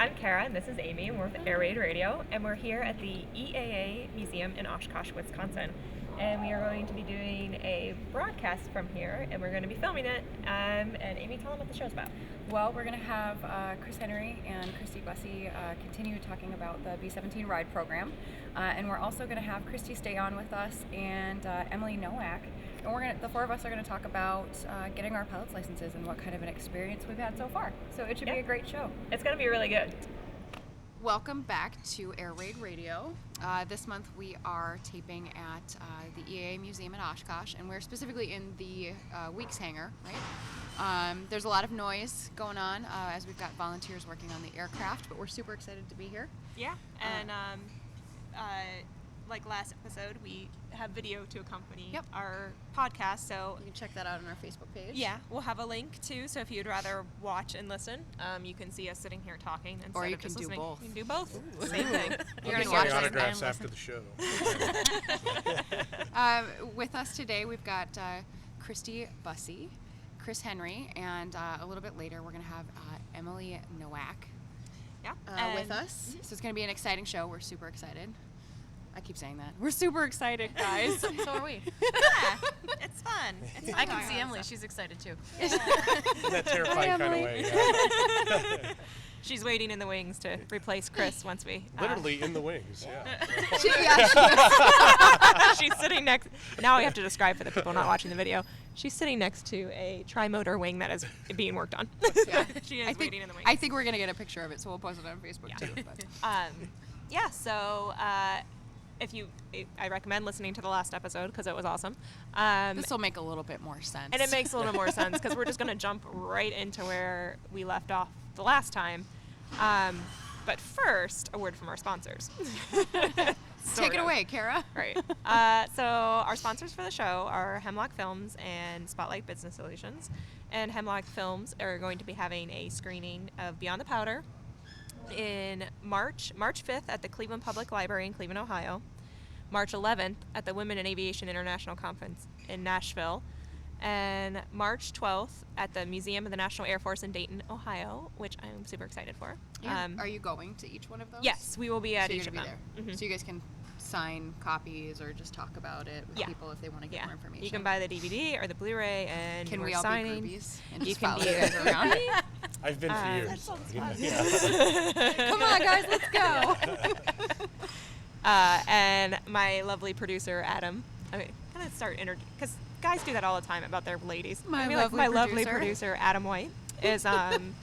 I'm Kara, and this is Amy, and we're with Air Raid Radio, and we're here at the EAA Museum in Oshkosh, Wisconsin. And we are going to be doing a broadcast from here, and we're going to be filming it. And Amy, tell them what the show's about. Well, we're going to have Chris Henry and Kristy Busse continue talking about the B-17 ride program. And we're also going to have Kristy stay on with us and Emily Nowak. And the four of us are going to talk about getting our pilot's licenses and what kind of an experience we've had so far. So it should be a great show. It's going to be really good. Welcome back to Air Raid Radio. This month we are taping at the EAA Museum in Oshkosh, and we're specifically in the Weeks Hangar, right? There's a lot of noise going on as we've got volunteers working on the aircraft, but we're super excited to be here. Yeah, and like last episode, we have video to accompany our podcast, so you can check that out on our Facebook page. Yeah, we'll have a link too, so if you'd rather watch and listen, you can see us sitting here talking instead or you of just can do listening. both. You can do both. Same thing. You're going to watch autographs after the show. With us today, we've got Kristy Busse, Chris Henry, and a little bit later, we're going to have Emily Nowak with us. So it's going to be an exciting show. We're super excited. I keep saying that. We're super excited, guys. So are we. Yeah, it's fun. I can see Emily. She's excited too. In that terrifying kind of way. Yeah. She's waiting in the wings to replace Chris once we... Literally in the wings, yeah. She's sitting next... Now I have to describe for the people not watching the video. She's sitting next to a tri-motor wing that is being worked on. Yeah. She is waiting in the wings. I think we're going to get a picture of it, so we'll post it on Facebook too. But. I recommend listening to the last episode because it was awesome. This will make a little bit more sense. And it makes a little more sense because we're just going to jump right into where we left off the last time. But first, a word from our sponsors. Take it away, Kara. Right. So our sponsors for the show are Hemlock Films and Spotlight Business Solutions. And Hemlock Films are going to be having a screening of Beyond the Powder in March 5th at the Cleveland Public Library in Cleveland, Ohio, March 11th at the Women in Aviation International Conference in Nashville, and March 12th at the Museum of the National Air Force in Dayton, Ohio, which I'm super excited for. Are you going to each one of those? Yes, we will be at each of them. Mm-hmm. So you guys can sign copies or just talk about it with people if they want to get more information. You can buy the DVD or the Blu-ray, and can we're we all signing. be groupies and you just can follow be you guys around? I've been for years. So, Come on, guys, let's go. And my lovely producer, Adam. I mean, kind of start because guys do that all the time about their ladies. My lovely producer, Adam White, is going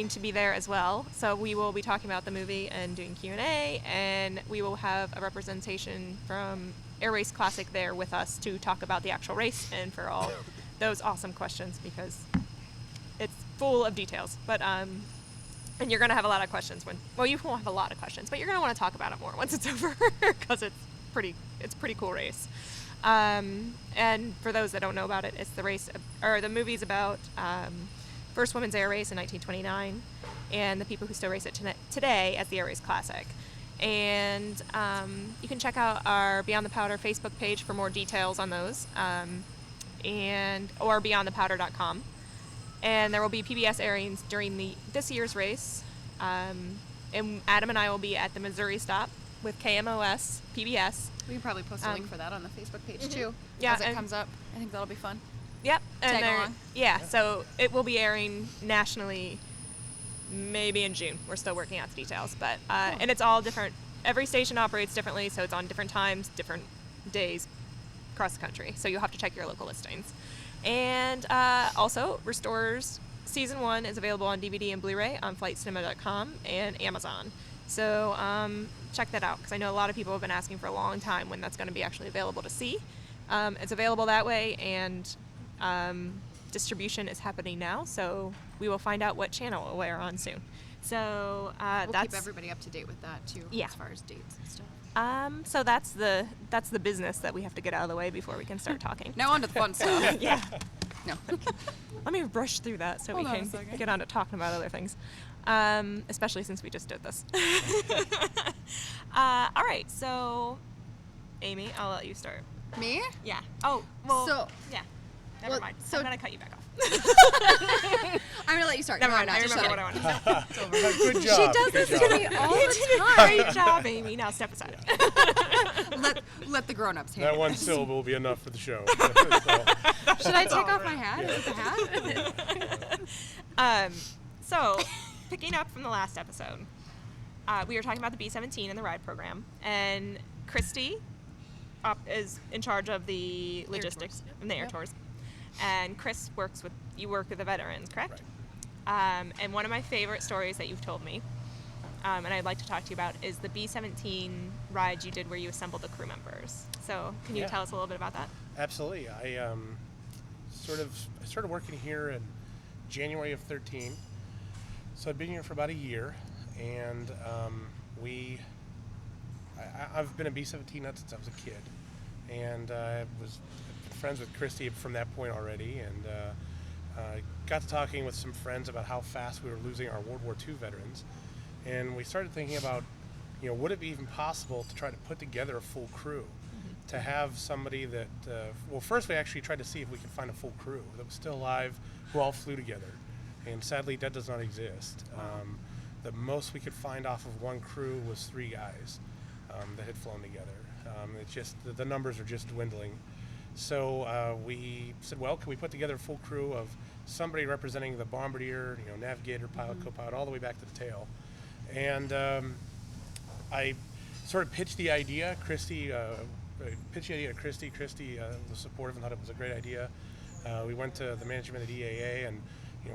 to be there as well. So we will be talking about the movie and doing Q&A, and we will have a representation from Air Race Classic there with us to talk about the actual race and for all those awesome questions because it's full of details. But and you're going to have a lot of questions you won't have a lot of questions, but you're going to want to talk about it more once it's over because it's pretty cool race. And for those that don't know about it, it's the movie's about first women's air race in 1929 and the people who still race it today as the Air Race Classic. And you can check out our Beyond the Powder Facebook page for more details on those, or beyondthepowder.com. And there will be PBS airings during this year's race. And Adam and I will be at the Missouri stop with KMOS PBS. We can probably post a link for that on the Facebook page too. Yeah, as it comes up. I think that'll be fun. Yep. Tag along. Yeah, so it will be airing nationally maybe in June. We're still working out the details, but and it's all different. Every station operates differently, so it's on different times, different days across the country. So you'll have to check your local listings. And also, Restorers Season 1 is available on DVD and Blu-ray on FlightCinema.com and Amazon. So check that out, because I know a lot of people have been asking for a long time when that's going to be actually available to see. It's available that way, and distribution is happening now, so we will find out what channel it will air on soon. So we'll keep everybody up to date with that too, as far as dates and stuff. So that's the business that we have to get out of the way before we can start talking. Now on to the fun stuff. Yeah. No. Let me rush through that so we can get on to talking about other things, especially since we just did this. All right, so Amy, I'll let you start. Me? Yeah. Oh, well. So yeah. Never mind. So I'm gonna cut you back off. I'm gonna let you start. Never No, mind. I'm I not. Just remember what shut I it. wanted to say. Good job. She does good this job. to me all You the did a time. great job, Amy. Now step aside. Let the grown-ups That handle one this. syllable will be enough for the show. Should I take off my hat? Is it the hat? So, picking up from the last episode, we were talking about the B-17 and the ride program, and Kristy is in charge of the logistics tours. and the air Yep. tours, and Chris work with the veterans, correct? Right. And one of my favorite stories that you've told me, and I'd like to talk to you about, is the B-17 ride you did where you assembled the crew members. So, can you Yeah. tell us a little bit about that? Absolutely. I started working here in January of 13. So I'd been here for about a year, and I've been a B-17 nut since I was a kid, and I was friends with Kristy from that point already, and got to talking with some friends about how fast we were losing our World War II veterans, and we started thinking about, would it be even possible to try to put together a full crew, to have somebody that, first we actually tried to see if we could find a full crew that was still alive, who all flew together, and sadly that does not exist. The most we could find off of one crew was 3 guys that had flown together. It's just, the numbers are just dwindling. So we said, well, can we put together a full crew of somebody representing the bombardier, navigator, pilot, co-pilot, all the way back to the tail. And I sort of pitched the idea. Kristy to Kristy. Kristy was supportive and thought it was a great idea. We went to the management at EAA, and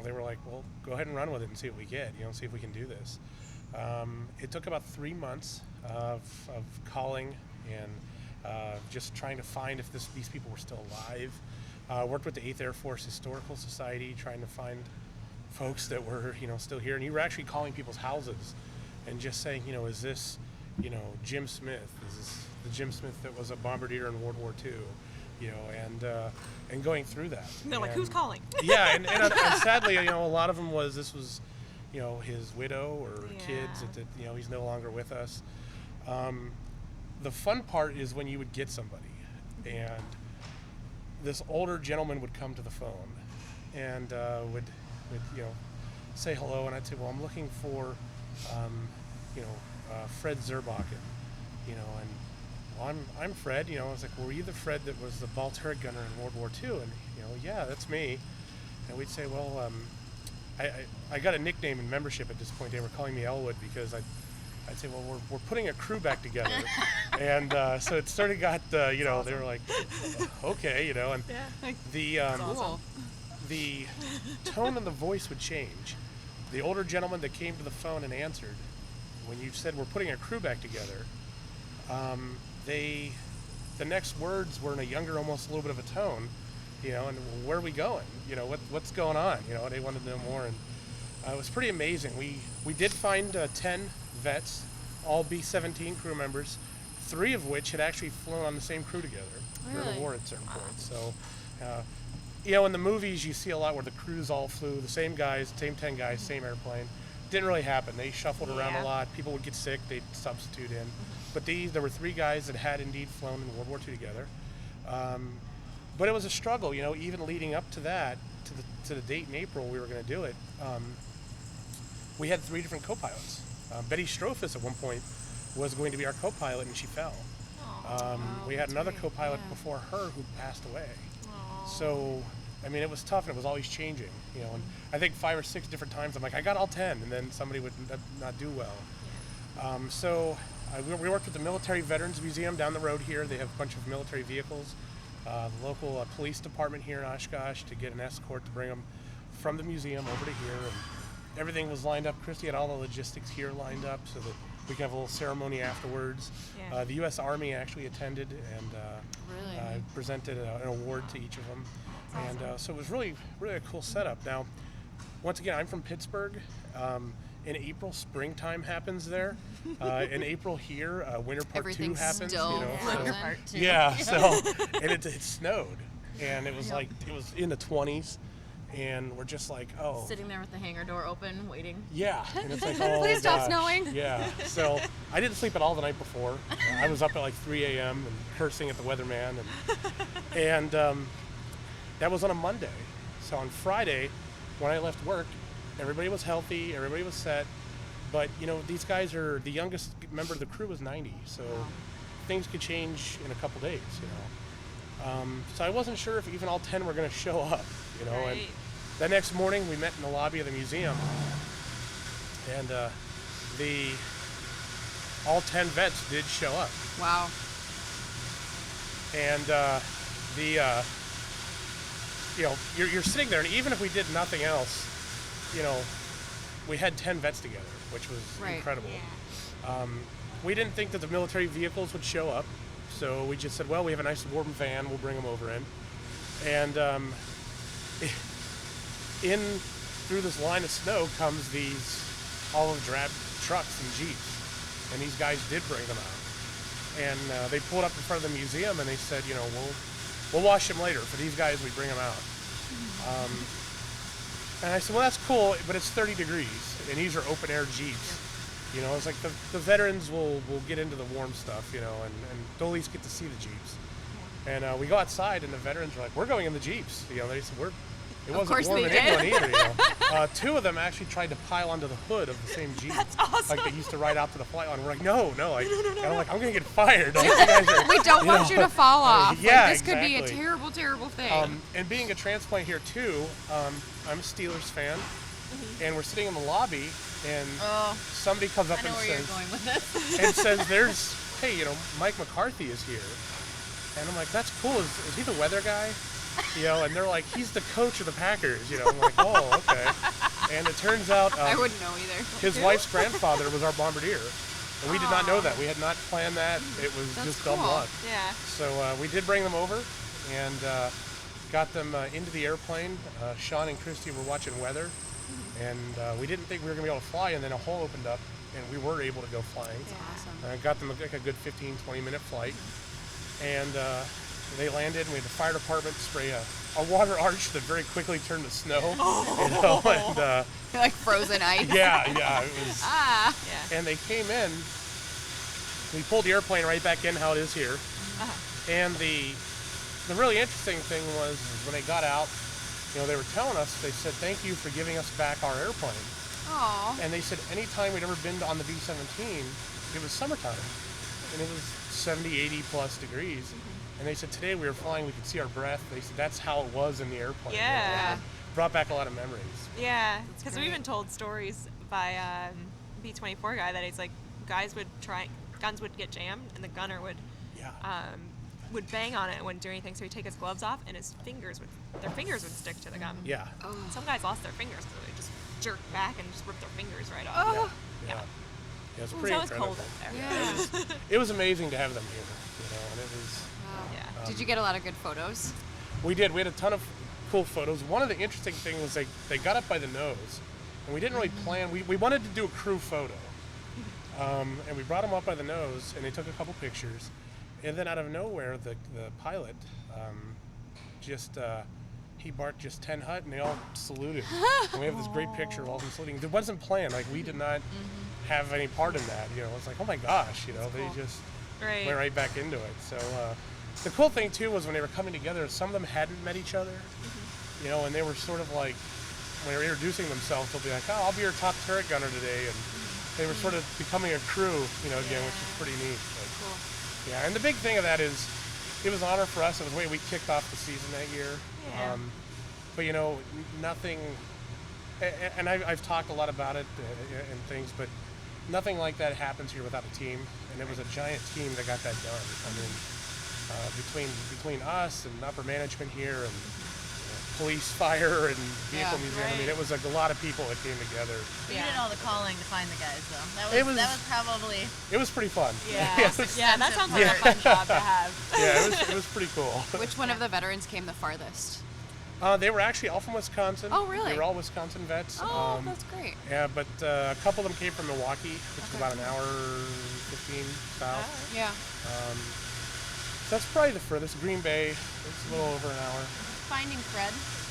they were like, well, go ahead and run with it and see what we get, see if we can do this. It took about 3 months of calling and just trying to find if these people were still alive. Worked with the 8th Air Force Historical Society, trying to find folks that were, still here. And you were actually calling people's houses and just saying, is this, Jim Smith? Is this the Jim Smith that was a bombardier in World War II? And going through that. And they're like, who's calling? Yeah, and sadly, a lot of them was his widow or kids that he's no longer with us. The fun part is when you would get somebody, and this older gentleman would come to the phone and would say hello, and I'd say, well, I'm looking for Fred Zerbakken, and well, I'm Fred, I was like, well, were you the Fred that was the ball turret gunner in World War II? And yeah, that's me. And we'd say, well, I got a nickname in membership at this point. They were calling me Elwood because I'd say, well, we're putting a crew back together. And so it sort of got, they were like, okay, and Cool. the tone of the voice would change. The older gentleman that came to the phone and answered, when you said we're putting a crew back together, the next words were in a younger, almost a little bit of a tone, and where are we going? What's going on? They wanted to know more, and it was pretty amazing. We did find 10 vets, all B-17 crew members, 3 of which had actually flown on the same crew together during the war at certain points. So, in the movies you see a lot where the crews all flew, the same guys, same 10 guys, same airplane. Didn't really happen. They shuffled around a lot. People would get sick. They'd substitute in. But there were 3 guys that had indeed flown in World War II together. But it was a struggle, even leading up to that, to the date in April we were going to do it. We had 3 different co-pilots. Betty Strophus at one point was going to be our co-pilot, and she fell. We had another co-pilot before her who passed away. So, it was tough, and it was always changing, and I think 5 or 6 different times I'm like, I got all 10, and then somebody would not do well. We worked with the Military Veterans Museum down the road here. They have a bunch of military vehicles. The local police department here in Oshkosh to get an escort to bring them from the museum over to here, and everything was lined up. Kristy had all the logistics here lined up so that we could have a little ceremony afterwards. Yeah. The U.S. Army actually attended and presented an award to each of them. And so it was really, really a cool setup. Now, once again, I'm from Pittsburgh. In April, springtime happens there. In April here, Winter Part 2 Everything's happens. still Winter frozen. Part 2. Yeah, so, and it snowed. And it was like, it was in the 20s. And we're just like, oh. Sitting there with the hangar door open, waiting. Yeah. And it's like, oh, Please stop gosh. snowing. Yeah. So I didn't sleep at all the night before. I was up at like 3 a.m. and cursing at the weatherman. And that was on a Monday. So on Friday, when I left work, everybody was healthy, everybody was set. But, these guys are, the youngest member of the crew was 90, so things could change in a couple days, So I wasn't sure if even all 10 were going to show up, And Right. the next morning, we met in the lobby of the museum, and all 10 vets did show up. Wow. And you're sitting there, and even if we did nothing else, we had 10 vets together, which was Right. incredible. We didn't think that the military vehicles would show up, so we just said, well, we have a nice warm van, we'll bring them over in. And in through this line of snow comes these olive drab trucks and Jeeps, and these guys did bring them out. And they pulled up in front of the museum, and they said, we'll wash them later. For these guys, we bring them out. And I said, well, that's cool, but it's 30 degrees, and these are open air Jeeps. It's like the veterans will get into the warm stuff, and they'll at least get to see the Jeeps. And we go outside, and the veterans are like, we're going in the Jeeps. They said, it wasn't course warm they in did. England either. Two of them actually tried to pile onto the hood of the same Jeep. That's awesome. Like they used to ride out to the flight line. We're like, no. And I'm like, I'm going to get fired. Like, you guys are, We don't want you to fall off. yeah, This could be a exactly. terrible, terrible thing. And being a transplant here too, I'm a Steelers fan, and we're sitting in the lobby, and somebody comes up I know and where says, you're going with this. and says, hey, Mike McCarthy is here. And I'm like, that's cool. Is he the weather guy? And they're like, he's the coach of the Packers. I'm like, oh, okay. And it turns out I wouldn't know either. his wife's grandfather was our bombardier. And we did not know that. We had not planned that. It was That's just dumb cool. luck. Yeah. So we did bring them over and got them into the airplane. Sean and Kristy were watching weather. And we didn't think we were going to be able to fly. And then a hole opened up, and we were able to go flying. Awesome. Got them like a good 15, 20-minute flight. And they landed, and we had the fire department spray a water arch that very quickly turned to snow. And Like frozen ice. yeah, it was. Yeah. And they came in. We pulled the airplane right back in how it is here. And the really interesting thing was when they got out, they were telling us, they said, thank you for giving us back our airplane. Aw. And they said anytime we'd ever been on the B-17, it was summertime. And it was 70, 80 plus degrees. And they said today we were flying, we could see our breath. They said that's how it was in the airplane. Yeah. Brought back a lot of memories. Yeah, because we've been told stories by B-24 guy that it's like guns would get jammed, and the gunner would bang on it and wouldn't do anything, so he'd take his gloves off, and their fingers would stick to the gun. Yeah. And some guys lost their fingers because they just jerked back and just ripped their fingers right off. Oh. Yeah. Yeah, it's So pretty it was incredible. cold up there. Yeah. It was amazing to have them here, and it was. Yeah. Did you get a lot of good photos? We did. We had a ton of cool photos. One of the interesting things was they got up by the nose, and we didn't really plan. We wanted to do a crew photo, and we brought them up by the nose, and they took a couple pictures, and then out of nowhere, the pilot he barked just 10 hut, and they all saluted. And we have this great picture of all of them saluting. It wasn't planned. Like we did not have any part in that. It's like, oh my gosh, they just Right. went right back into it. So the cool thing too was when they were coming together, some of them hadn't met each other, and they were sort of like, when they were introducing themselves, they'll be like, oh, I'll be your top turret gunner today, and they were sort of becoming a crew, again, which is pretty neat. But, Cool. yeah, and the big thing of that is, it was an honor for us. It was the way we kicked off the season that year. Yeah. But nothing, and I've talked a lot about it and things, but nothing like that happens here without a team, and it was a giant team that got that done. I mean, between us and upper management here and police, fire, and vehicle museum. I mean, right. it was a lot of people that came together. You did all the calling to find the guys, though. It That was- was probably. It was pretty fun. Yeah. it was, Yeah, that sounds like a fun job to have. yeah, it was pretty cool. Which one of the veterans came the farthest? They were actually all from Wisconsin. Oh, really? They were all Wisconsin vets. Oh, that's great. Yeah, but a couple of them came from Milwaukee, which is about an hour 15 south. Yeah. So that's probably the furthest. Green Bay, it's a little over an hour.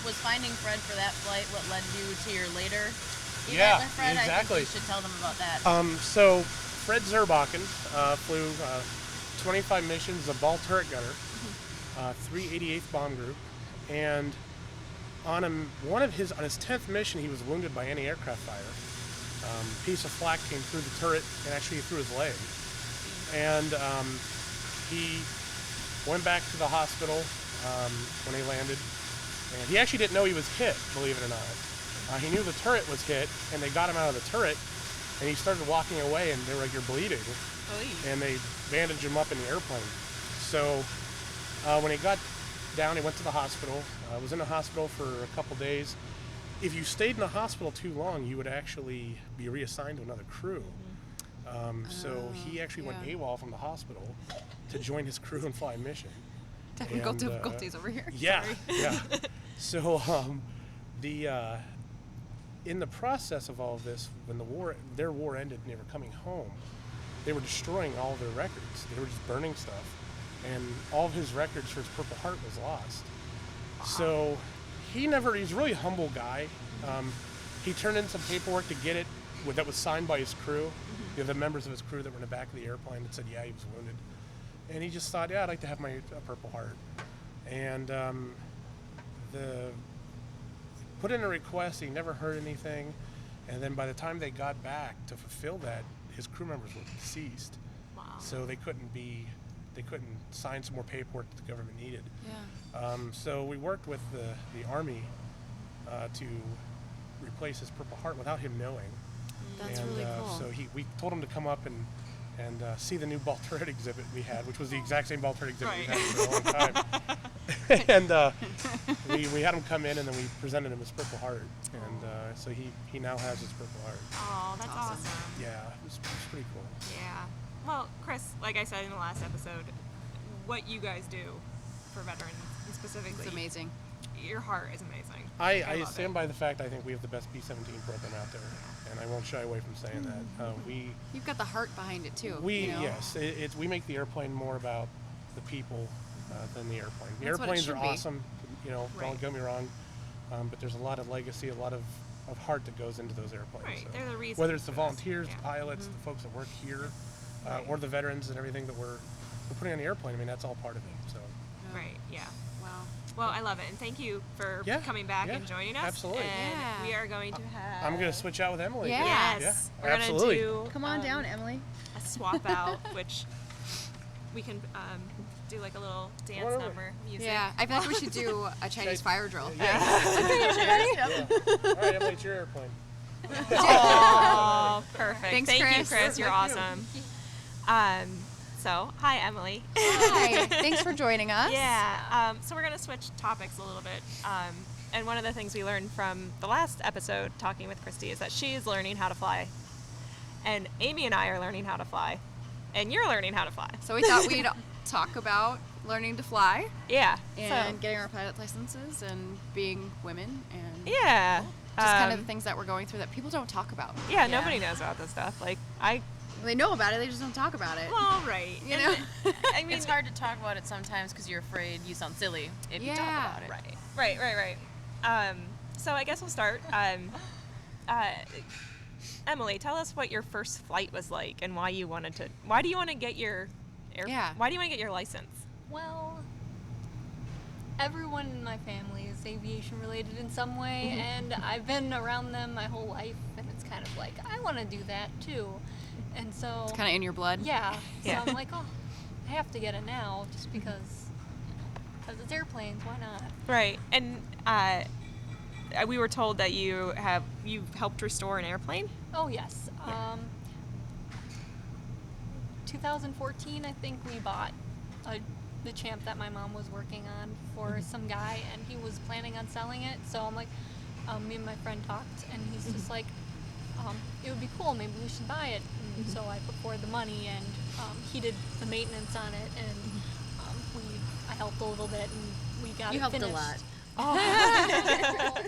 Was finding Fred for that flight what led you to your later event Yeah, with Fred? exactly. I think you should tell them about that. So Fred Zerbakken flew 25 missions, a ball turret gunner, 388th Bomb Group, and on his 10th mission, he was wounded by anti-aircraft fire. A piece of flak came through the turret and actually through his leg. And he went back to the hospital when he landed. And he actually didn't know he was hit, believe it or not. He knew the turret was hit, and they got him out of the turret, and he started walking away, and they were like, "You're bleeding." Oy. And they bandaged him up in the airplane. So when he got down, he went to the hospital. Was in the hospital for a couple days. If you stayed in the hospital too long, you would actually be reassigned to another crew. So he actually went AWOL from the hospital to join his crew and fly a mission. Technical And, difficulties over here. Yeah, yeah. So in the process of all of this, when their war ended and they were coming home, they were destroying all of their records. They were just burning stuff, and all of his records for his Purple Heart was lost. So he's a really humble guy. He turned in some paperwork to get it that was signed by his crew. You know, the members of his crew that were in the back of the airplane that said, yeah, he was wounded. And he just thought, yeah, I'd like to have my Purple Heart. And put in a request. He never heard anything. And then by the time they got back to fulfill that, his crew members were deceased. Wow. So they couldn't sign some more paperwork that the government needed. Yeah. So we worked with the Army to replace his Purple Heart without him knowing. That's and, really cool. So we told him to come up and see the new ball turret exhibit we had, which was the exact same ball turret exhibit we had for a long time. And we had him come in, and then we presented him his Purple Heart. And so he now has his Purple Heart. Oh, that's awesome. Yeah, it's pretty cool. Yeah. Well, Chris, like I said in the last episode, what you guys do for veterans, and specifically, It's amazing. your heart is amazing. I love stand it. by the fact I think we have the best B-17 program out there, and I won't shy away from saying that. You've got the heart behind it too. Yes, we make the airplane more about the people than the airplane. The That's what it airplanes are should be. awesome, don't Right. get me wrong, but there's a lot of legacy, a lot of heart that goes into those airplanes. Right, So they're the reason whether it's the for this. volunteers, Yeah. the pilots, the folks that work here, or the veterans and everything that we're putting on the airplane, I mean, that's all part of it. So Right, yeah. Wow. Well, I love it, and thank you for Yeah, coming back yeah, and joining us. absolutely. And Yeah. we are going to have... I'm going to switch out with Emily. Yeah. Yes. Yeah, We're going absolutely. to do... Come on down, Emily. a swap out, which we can do like a little dance Whatever. number, music. Yeah, I feel like we should do a Chinese fire drill. Yeah. All right, Emily, it's your airplane. Oh, perfect. Thanks, Thank you, Chris. Chris. You're Thank you. awesome. So, hi, Emily. Hi. Thanks for joining us. Yeah. So we're gonna switch topics a little bit. And one of the things we learned from the last episode, talking with Kristy, is that she is learning how to fly, and Amy and I are learning how to fly, and you're learning how to fly. So we thought we'd talk about learning to fly Yeah. and So, getting our pilot licenses and being women and yeah. just kind of the things that we're going through that people don't talk about. Yeah. Nobody knows about this stuff. Like They know about it, they just don't talk about it. Well, right. You And know? I mean, It's hard to talk about it sometimes because you're afraid you sound silly if you talk Yeah. about it. Right. So I guess we'll start. Emily, tell us what your first flight was like and why do you want to get your why do you want to get your license? Well, everyone in my family is aviation related in some way, and I've been around them my whole life, and it's kind of like, I want to do that too. And so, It's kind of in your blood. yeah, Yeah. so I'm like, oh, I have to get it now just because it's airplanes, why not? Right. And we were told that you've helped restore an airplane. Oh, yes. 2014, I think we bought the Champ that my mom was working on for some guy, and he was planning on selling it. So I'm like, me and my friend talked, and he's just like, it would be cool, maybe we should buy it. And so I put forward the money, and he did the maintenance on it, and I helped a little bit, and we got You it helped finished. a lot.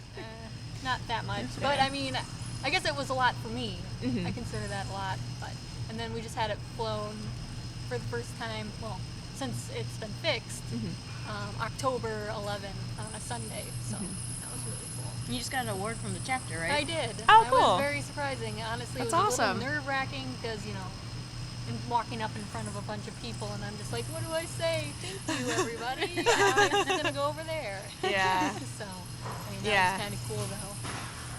Not that much, but I mean, I guess it was a lot for me. Mhm. I consider that a lot. And then we just had it flown for the first time, well, since it's been fixed, October 11 on a Sunday. So that was really cool. You just got an award from the chapter, right? I did. Oh, That cool. was very surprising. Honestly, That's it was awesome. a little nerve-wracking because, I'm walking up in front of a bunch of people, and I'm just like, what do I say? Thank you, everybody. I'm just going to go over there. Yeah. So, I mean, airplane. That Yeah. was kind of cool though.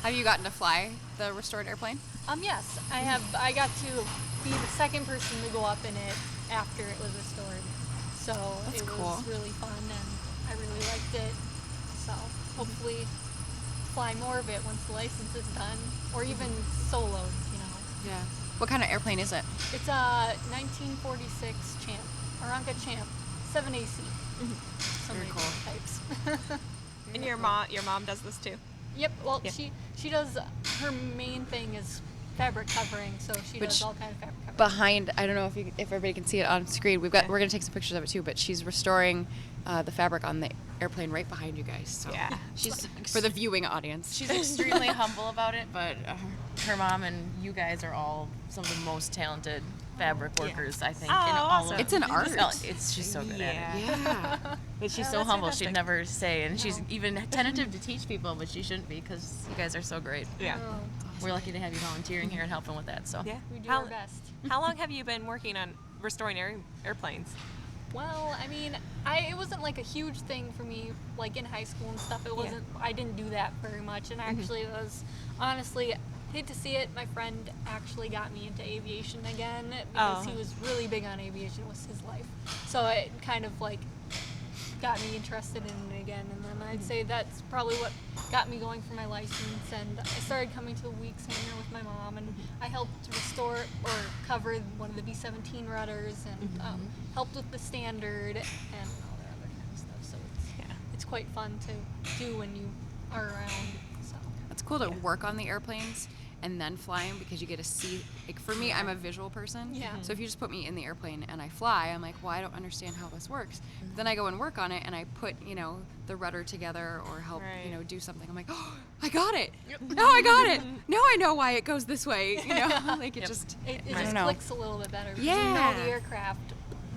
Have you gotten to fly the restored airplane? Yes, I have. I got to be the second person to go up in it after it was restored. So That's it cool. was really fun, and I really liked it. So hopefully fly more of it once the license is done, or even soloed, you know. Yeah. What kind of airplane is it? It's a 1946 Champ, Aranca Champ, 7AC. So Very many cool. types. And your mom does this too. Yep. Well, Yeah. she does. Her main thing is fabric covering, so she Which- does all kind of fabric covering. Behind, I don't know if everybody can see it on screen. We're gonna take some pictures of it too. But she's restoring the fabric on the airplane right behind you guys. So Yeah. She's for the viewing audience. she's extremely humble about it, but her mom and you guys are all some of the most talented fabric workers, I think. Oh, in all awesome. of It's an art. She's so good at it. Yeah. But she's Yeah, so that's humble. fantastic. She'd never say, and she's even tentative to teach people, but she shouldn't be because you guys are so great. Yeah. Oh, We're lucky to have you volunteering here and helping with that. So Yeah. we do How, our best. how long have you been working on restoring airplanes? Well, I mean, it wasn't like a huge thing for me, like in high school and stuff. It wasn't. I didn't do that very much, and actually, it was honestly. Hate to see it. My friend actually got me into aviation again because Oh. he was really big on aviation. It was his life, so it kind of like got me interested in it again. And then I'd say that's probably what got me going for my license. And I started coming to the weeks hangar with my mom, and I helped restore or cover one of the B-17 rudders, and helped with the standard and all that other kind of stuff. So it's quite fun to do when you are around. So. It's cool to work on the airplanes and then fly them because you get to see. Like for me, I'm a visual person. Yeah. So if you just put me in the airplane and I fly, I'm like, well, I don't understand how this works. Then I go and work on it and I put, the rudder together or help, Right. do something. I'm like, oh, I got it. Now I got it. Now I know why it goes this way. Like it just. It I just don't know. clicks a little bit better because you Yeah. know the aircraft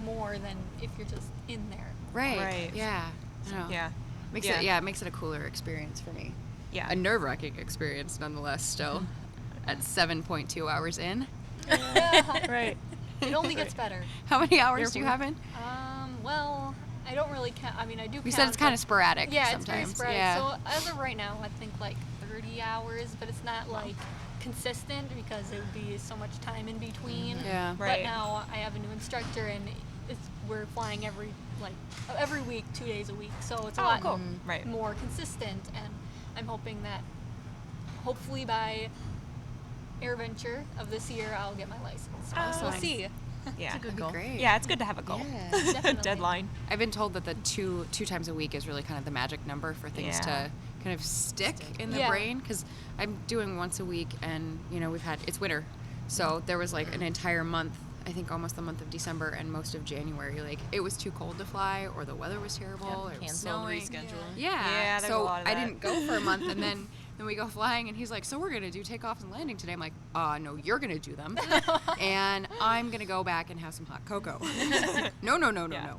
more than if you're just in there. Right. Right. Yeah. I don't know. Yeah. Makes Yeah. it makes it a cooler experience for me. Yeah. A nerve-wracking experience nonetheless still at 7.2 hours in. Right. It only gets better. How many hours do you have in? Well, I don't really count. I mean, I do. You said it's kind of sporadic Yeah, sometimes. it's very sporadic. Yeah. So as of right now, I think like 30 hours, but it's not like consistent because it would be so much time in between. Yeah. But Right. now I have a new instructor, and we're flying every week, 2 days a week. So it's a Oh, lot cool. Right. more consistent, and I'm hoping that hopefully by AirVenture of this year I'll get my license. So we'll nice. see. Yeah. Good goal. Great. Yeah, it's good to have a goal. Yeah. Definitely. Deadline. I've been told that the two times a week is really kind of the magic number for things Yeah. to kind of stick in the Yeah. brain because I'm doing once a week and it's winter, so there was like an entire month, I think almost the month of December and most of January, like it was too cold to fly or the weather was terrible or it was Canceled, snowing. rescheduled. Yeah, Yeah, there's a so lot of I that. didn't go for a month, and then we go flying, and he's like, "So we're gonna do takeoffs and landing today." I'm like, "No, you're gonna do them, and I'm gonna go back and have some hot cocoa." No. Yeah.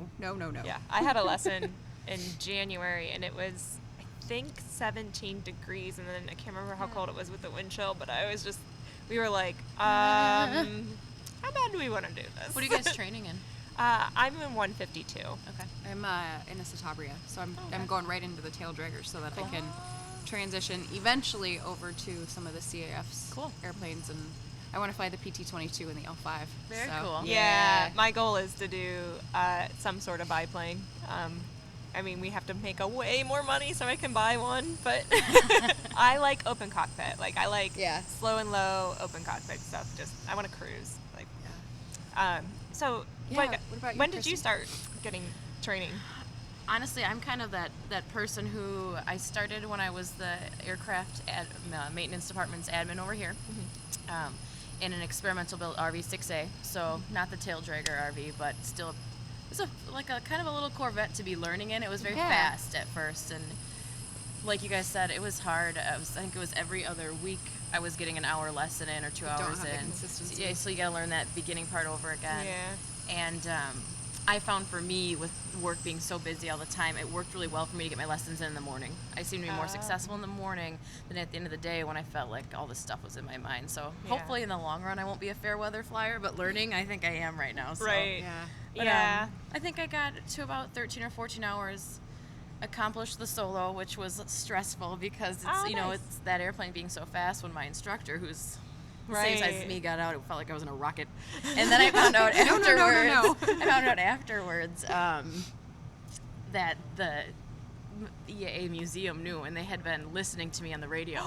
Yeah. I had a lesson in January, and it was, I think, 17 degrees, and then I can't remember how cold it was with the wind chill, but we were like, how bad do we want to do this? What are you guys training in? I'm in 152. Okay. I'm in a Citabria, so I'm going right into the tail draggers so that I can transition eventually over to some of the CAF's Cool. airplanes, and I want to fly the PT-22 and the L5. Very so, cool. Yeah, my goal is to do some sort of biplane. I mean, we have to make way more money so I can buy one, but I like open cockpit. Like, I like Yeah. slow and low open cockpit stuff. Just, I want to cruise. Like, so, Yeah, like, what about you, when did you Kristy? start getting training? Honestly, I'm kind of that person who I started when I was the aircraft maintenance department's admin over here, in an experimental built RV-6A. So not the tail dragger RV, but still, it was a kind of a little Corvette to be learning in. It was very Yeah. fast at first, and like you guys said, it was hard. I think it was every other week I was getting an hour lesson in or 2 don't hours have the in. consistency. Yeah, so you got to learn that beginning part over again. Yeah. And I found for me, with work being so busy all the time, it worked really well for me to get my lessons in the morning. I seemed to be more successful in the morning than at the end of the day when I felt like all this stuff was in my mind. So Yeah. hopefully in the long run I won't be a fair weather flyer, but learning, I think I am right now. So. Right. Yeah. But, Yeah. I think I got to about 13 or 14 hours accomplished the solo, which was stressful because it's Nice. it's that airplane being so fast. When my instructor, who's the same size as Right. me, got out, it felt like I was in a rocket. And then I found out afterwards. I found out afterwards that the EAA museum knew, and they had been listening to me on the radio.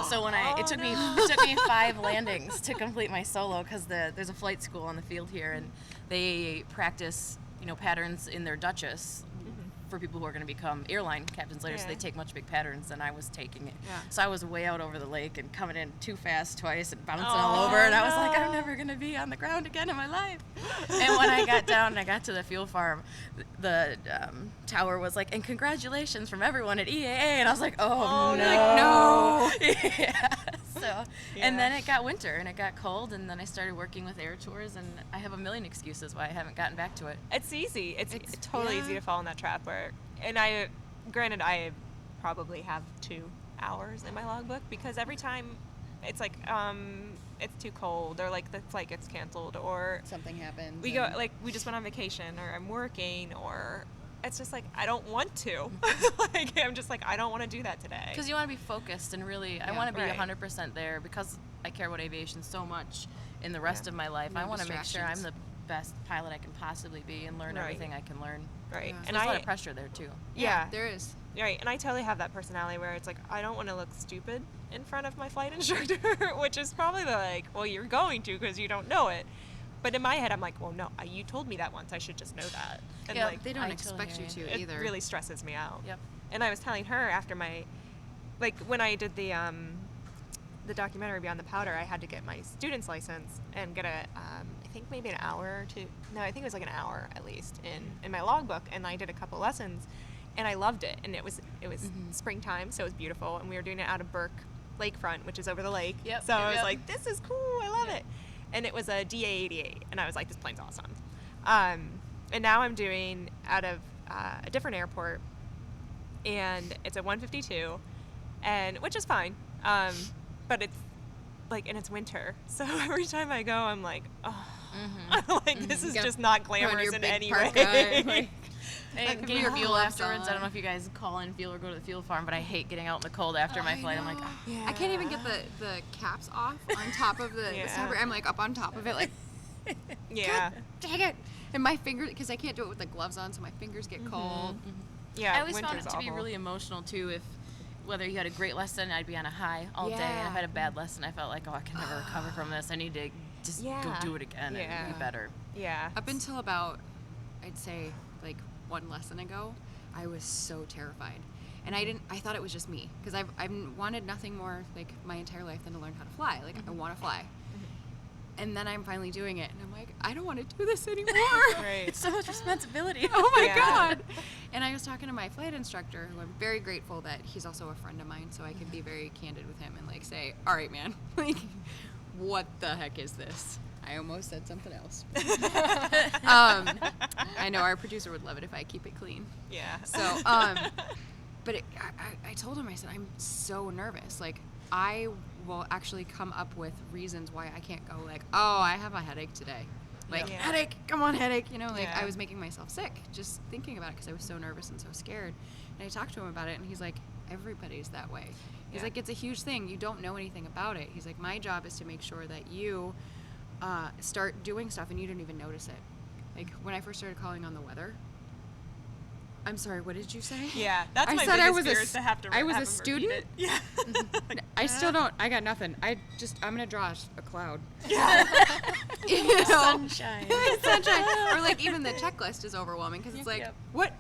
So when it took me 5 landings to complete my solo, because there's a flight school on the field here, and they practice patterns in their Duchess for people who are going to become airline captains later. So Yeah. they take much big patterns, and I was taking it. Yeah. So I was way out over the lake and coming in too fast twice and bouncing all over, and I was like, I'm never going to be on the ground again in my life. And when I got down and I got to the fuel farm, the tower was like, and congratulations from everyone at EAA, and I was like, oh no. Yeah. So, and then it got winter and it got cold, and then I started working with air tours, and I have a million excuses why I haven't gotten back to it. It's easy. It's totally yeah. easy to fall in that trap and I probably have 2 hours in my logbook, because every time it's like, it's too cold, or like the flight gets canceled, or Something happens. we go, like we just went on vacation, or I'm working, or it's just like, I don't want to. Like, I'm just like, I don't want to do that today. Because you want to be focused and really, I Yeah. want to be Right. 100% there because I care about aviation so much in the rest Yeah. of my life. No I want to make sure I'm distractions. the best pilot I can possibly be and learn Right. everything I can learn. Right. Yeah. So And there's a lot of pressure there too. yeah. There is. Right, and I totally have that personality where it's like, I don't want to look stupid in front of my flight instructor, which is probably well, you're going to because you don't know it. But in my head, I'm like, well, no, you told me that once. I should just know that. And Yeah, like, They don't I expect totally you hear to it either. really stresses me out. Yep. And I was telling her after when I did the documentary Beyond the Powder, I had to get my student's license and get I think maybe an hour or two. No, I think it was like an hour at least in my logbook, and I did a couple lessons, and I loved it. And it was springtime, so it was beautiful, and we were doing it out of Burke Lakefront, which is over the lake. Yep, So I was yep. like, this is cool. I love it. And it was a DA-88, and I was like, this plane's awesome. And now I'm doing out of a different airport, and it's a 152, and which is fine. But it's like, and it's winter, so every time I go, I'm like, oh, like this is Gotta just not put on glamorous your in big any parka way. and, like, And Put getting your fuel gloves afterwards. I on. don't know if you guys call in fuel or go to the fuel farm, but I hate getting out in the cold after my flight. I'm like, know. "Ah." I can't even get the caps off on top of the Yeah. cyber. I'm like up on top of it, like, Yeah, dang it. And my fingers, because I can't do it with the gloves on, so my fingers get cold. yeah. I always found it winter's to be awful. really emotional too. If whether you had a great lesson, I'd be on a high all day, and Yeah. if I had a bad lesson, I felt like, oh, I can never recover from this. I need to just go Yeah. do it again Yeah. and be better. Yeah. Up until about, I'd say, like 1 lesson ago, I was so terrified. And I thought it was just me, because I've wanted nothing more like my entire life than to learn how to fly. Like, I want to fly. And then I'm finally doing it, and I'm like, I don't want to do this anymore. Right. It's so much responsibility. Oh my Yeah. God. And I was talking to my flight instructor, who I'm very grateful that he's also a friend of mine, so I can be very candid with him and like say, all right, man, like, what the heck is this? I almost said something else. I know our producer would love it if I keep it clean. Yeah. So, but I told him, I said, I'm so nervous. Like, I will actually come up with reasons why I can't go, like, oh, I have a headache today. Like, Yeah. headache, come on, headache. You know, like, Yeah. I was making myself sick just thinking about it because I was so nervous and so scared. And I talked to him about it, and he's like, everybody's that way. He's Yeah. like, it's a huge thing. You don't know anything about it. He's like, my job is to make sure that you start doing stuff and you don't even notice it. Like, when I first started calling on the weather, I'm sorry, what did you say? Yeah, that's I my said biggest I was fear is to have to. I was have a them repeat student? it. Yeah. I still don't. I got nothing. I'm gonna draw a cloud. Yeah. You know? Sunshine. Sunshine. Or like even the checklist is overwhelming because it's like, Yep. what?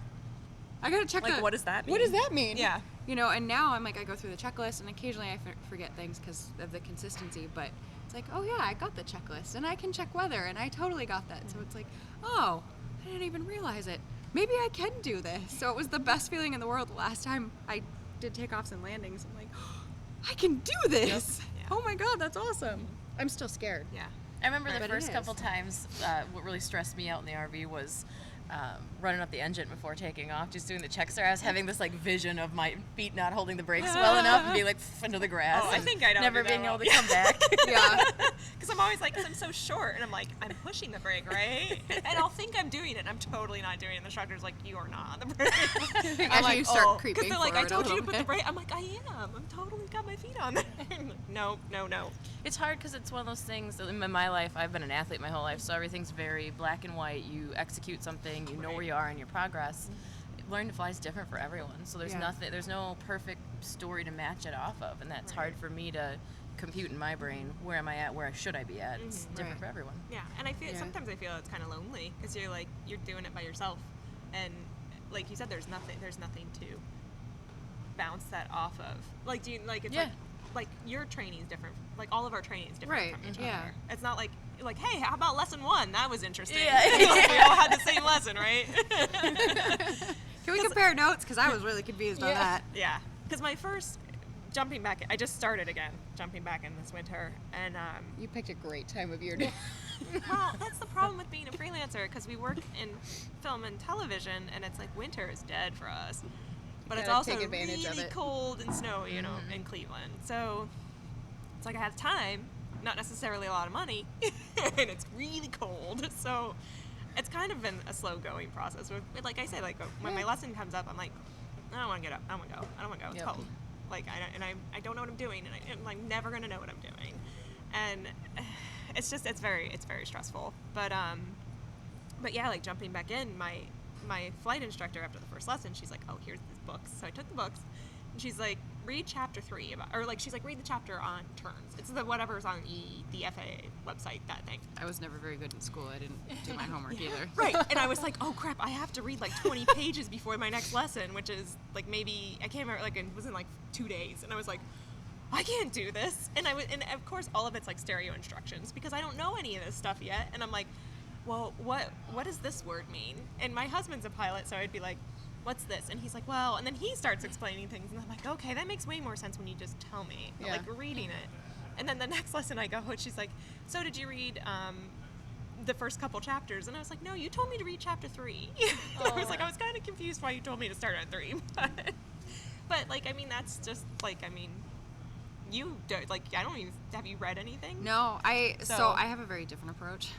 I gotta check Like, the. what does that What mean? does that mean? Yeah. You know, and now I'm like, I go through the checklist, and occasionally I forget things because of the consistency. But it's like, oh yeah, I got the checklist, and I can check weather, and I totally got that. So it's like, oh, I didn't even realize it. Maybe I can do this. So it was the best feeling in the world. The last time I did takeoffs and landings, I'm like, I can do this. Yeah. Oh my God, that's awesome. I'm still scared. Yeah. I remember the But it first is. couple times, what really stressed me out in the RV was running up the engine before taking off, just doing the checks there. I was having this like vision of my feet not holding the brakes well enough and being like into the grass. Oh, I think I don't never do that being well. able to come back. Yeah. Because I'm always like, because I'm so short, and I'm like, I'm pushing the brake, right? And I'll think I'm doing it, and I'm totally not doing it. And the instructor's like, you are not on the brake. I'm As like, you start oh, creeping because they're like, I forward a told you to little put the bit. brake. I'm like, I am. I'm totally got my feet on there. I'm like, no. It's hard because it's one of those things. In my life, I've been an athlete my whole life, so everything's very black and white. You execute something, you know where you are in your progress. Learning to fly is different for everyone, so there's there's no perfect story to match it off of, and that's hard for me to compute in my brain. Where am I at? Where should I be at? It's different for everyone. Yeah, and I feel sometimes I feel it's kind of lonely because you're doing it by yourself, and like you said, there's nothing to bounce that off of. Like, do you like it's like your training is different. Like all of our training is different from each other. It's not like hey, how about lesson 1? That was interesting. Yeah. We all had the same lesson, right? Can we compare notes? Because I was really confused on that. Yeah, because my first jumping back, I just started again jumping back in this winter, and You picked a great time of year to. well, that's the problem with being a freelancer because we work in film and television, and it's like winter is dead for us. But it's gotta also take advantage of really it. cold and snowy, you know, in Cleveland. So it's like I have time, not necessarily a lot of money, and it's really cold. So it's kind of been a slow going process. Like I said, like when my lesson comes up, I'm like, I don't want to get up. I don't want to go. I don't want to go. It's cold. Like I don't know what I'm doing, and I'm never gonna know what I'm doing. And it's very stressful. But yeah, like jumping back in, my flight instructor after the first lesson, she's like, oh, here's these books. So I took the books, and she's like, read chapter 3 she's like, read the chapter on turns. It's the whatever's on the FAA website, that thing. I was never very good in school. I didn't do my homework either. Right. And I was like, oh crap, I have to read like 20 pages before my next lesson, which is like maybe, I can't remember, like it was in like 2 days. And I was like, I can't do this. And and of course all of it's like stereo instructions because I don't know any of this stuff yet. And I'm like, well, what does this word mean? And my husband's a pilot, so I'd be like, what's this? And he's like, well, and then he starts explaining things, and I'm like, okay, that makes way more sense when you just tell me, like reading it. And then the next lesson I go, and she's like, so did you read the first couple chapters? And I was like, no, you told me to read chapter 3. I was like, I was kind of confused why you told me to start at 3. But like, I mean, that's just like, I mean, you don't, like, I don't even, have you read anything? No, so I have a very different approach.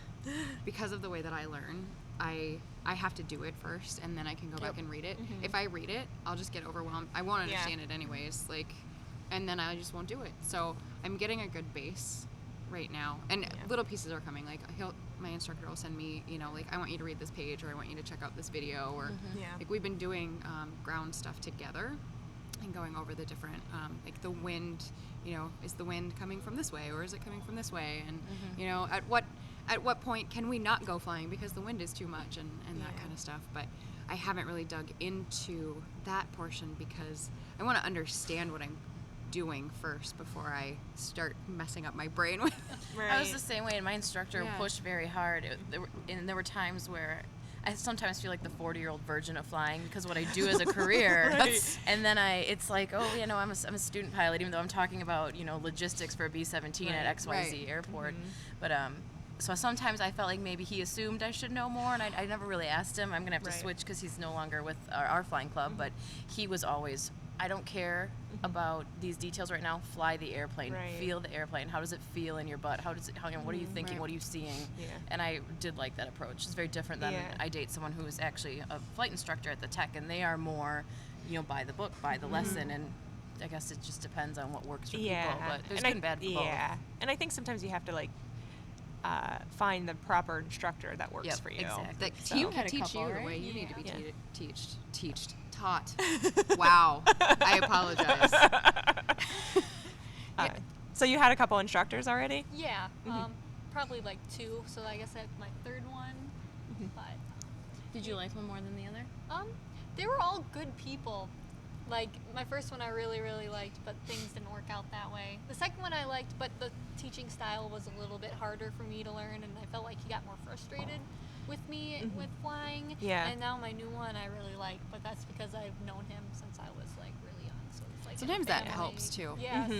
Because of the way that I learn, I have to do it first, and then I can go back and read it. If I read it, I'll just get overwhelmed. I won't understand it anyways, like, and then I just won't do it. So I'm getting a good base right now, and little pieces are coming. Like my instructor will send me, you know, like, I want you to read this page, or I want you to check out this video, or like we've been doing ground stuff together and going over the different, like the wind. You know, is the wind coming from this way, or is it coming from this way? And you know, at what point can we not go flying because the wind is too much and that kind of stuff. But I haven't really dug into that portion because I want to understand what I'm doing first before I start messing up my brain with I was the same way, and my instructor pushed very hard. There were times where I sometimes feel like the 40-year-old virgin of flying because what I do as a career, and then it's like, oh, you know, I'm a student pilot, even though I'm talking about, you know, logistics for a B-17 at XYZ airport. But so sometimes I felt like maybe he assumed I should know more, and I never really asked him. I'm gonna have to switch because he's no longer with our flying club. But he was always, I don't care about these details right now. Fly the airplane, feel the airplane. How does it feel in your butt? How you know, what are you thinking? What are you seeing? And I did like that approach. It's very different than I date someone who is actually a flight instructor at the tech, and they are more, you know, by the book, by the lesson, and I guess it just depends on what works for people. But there's good and bad for both. And I think sometimes you have to like find the proper instructor that works for you. Exactly. that So- teach you the way you need to be taught. Wow. I apologize. So you had a couple instructors already? Yeah, probably like 2. So I guess that's my 3rd one. But Did you like one more than the other? they were all good people. Like my first one I really, really liked, but things didn't work out that way. The second one I liked, but the teaching style was a little bit harder for me to learn, and I felt like he got more frustrated with me with flying. Yeah. And now my new one I really like, but that's because I've known him since I was like really young. So it's like Sometimes a that family. helps, too. Yeah. So it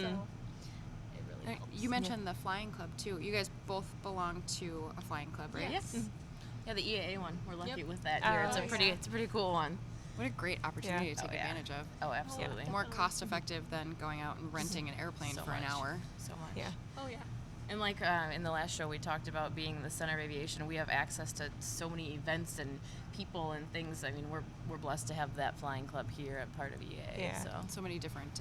really helps. You mentioned the flying club too. You guys both belong to a flying club, right? Yes. Yeah, the EAA one. We're lucky Yep. with that here. Oh, It's a pretty cool one. What a great opportunity to take Oh, yeah. advantage of. Oh, absolutely. More cost effective than going out and renting an airplane So for an much. hour. So much. Yeah. Oh yeah. And like in the last show, we talked about being in the center of aviation. We have access to so many events and people and things. I mean, we're blessed to have that flying club here at part of EAA. Yeah. So many different,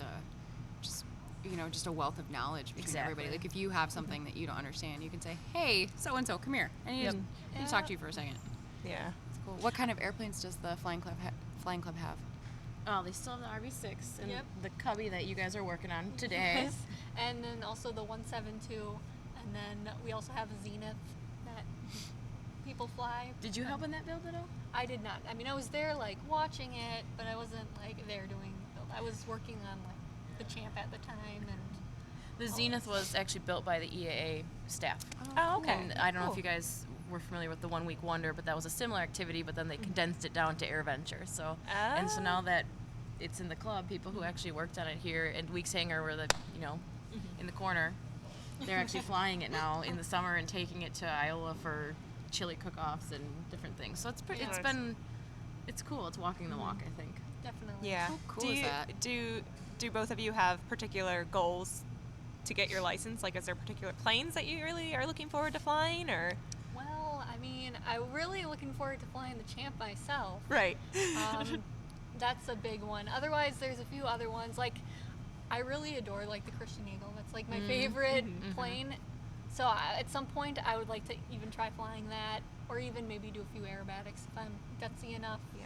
just a wealth of knowledge between everybody. Exactly. Like if you have something that you don't understand, you can say, "Hey, so and so, come here. I need to talk to you for a second." Yeah. That's cool. What kind of airplanes does the flying club have? Oh, they still have the RV6 and Yep. the cubby that you guys are working on today. And then also the 172, and then we also have a Zenith that people fly. Did you help in that build at all? I did not. I mean, I was there like watching it, but I wasn't like there doing the build. I was working on like the Champ at the time, and The Zenith was actually built by the EAA staff. Oh, okay. And I don't know if Cool. you guys were familiar with the 1 Week Wonder, but that was a similar activity, but then they condensed it down to AirVenture. So and so now that it's in the club, people who actually worked on it here and Weeks Hangar were the in the corner. They're actually flying it now in the summer and taking it to Iowa for chili cook-offs and different things. So it's pretty. Yeah. It's cool. It's walking the walk, I think. definitely. Yeah. How cool do is you, that? Do both of you have particular goals to get your license? Like, is there particular planes that you really are looking forward to flying, or? Well, I mean, I'm really looking forward to flying the Champ myself. Right. That's a big one. Otherwise, there's a few other ones. Like, I really adore like the Christian Eagle. That's like my favorite plane. So at some point, I would like to even try flying that, or even maybe do a few aerobatics if I'm gutsy enough. Yeah.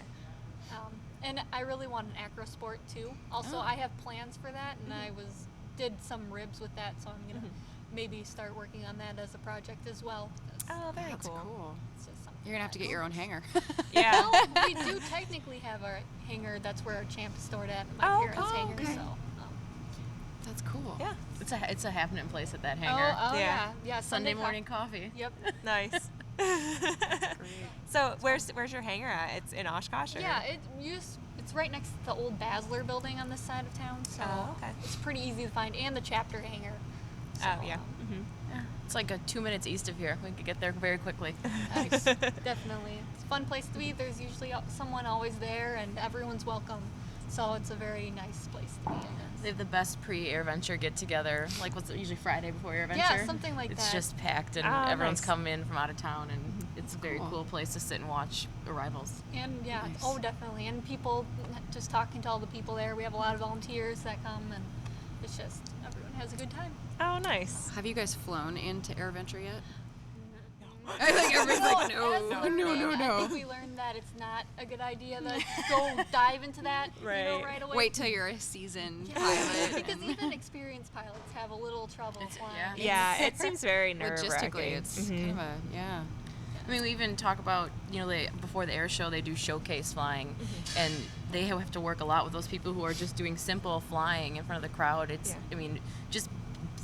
And I really want an acro sport too. Also, I have plans for that, and I did some ribs with that, so I'm gonna maybe start working on that as a project as well. 'cause Oh, very That's cool. cool. it's just something You're gonna have to get your own hangar. Yeah. well, we do technically have our hangar. That's where our Champ is stored at, my Oh, parents' hangar. okay. So. That's cool. Yeah. It's a happening place at that Oh, hangar. yeah. Yeah. Sunday co- morning coffee. Yep. Nice. So where's your hangar at? It's in Oshkosh, or? Yeah, it's right next to the old Basler building on this side of town, so Oh, okay. it's pretty easy to find, and the chapter hangar. So, Oh, yeah. It's like 2 minutes east of here. We could get there very quickly. Nice. Definitely. It's a fun place to be. There's usually someone always there, and everyone's welcome. So it's a very nice place to be, I guess. They have the best pre-AirVenture get-together. Like, what's it, usually Friday before AirVenture? Yeah, something like it's that. just packed, and Oh, everyone's nice. coming in from out of town, and it's a very Cool. cool place to sit and watch arrivals. And yeah, Nice. oh, definitely. And people, just talking to all the people there. We have a lot of volunteers that come, and it's just, everyone has a good time. Oh, nice. Have you guys flown into AirVenture yet? I think everybody's like, As no. learning, I think we learned that it's not a good idea to go dive into that Right. right away. Wait till you're a seasoned Yeah, pilot. because even experienced pilots have a little trouble flying. yeah. Yeah, it seems very nerve-wracking. Logistically, it's kind of a, yeah. I mean, we even talk about, before the air show, they do showcase flying, and they have to work a lot with those people who are just doing simple flying in front of the crowd. It's, Yeah. I mean, just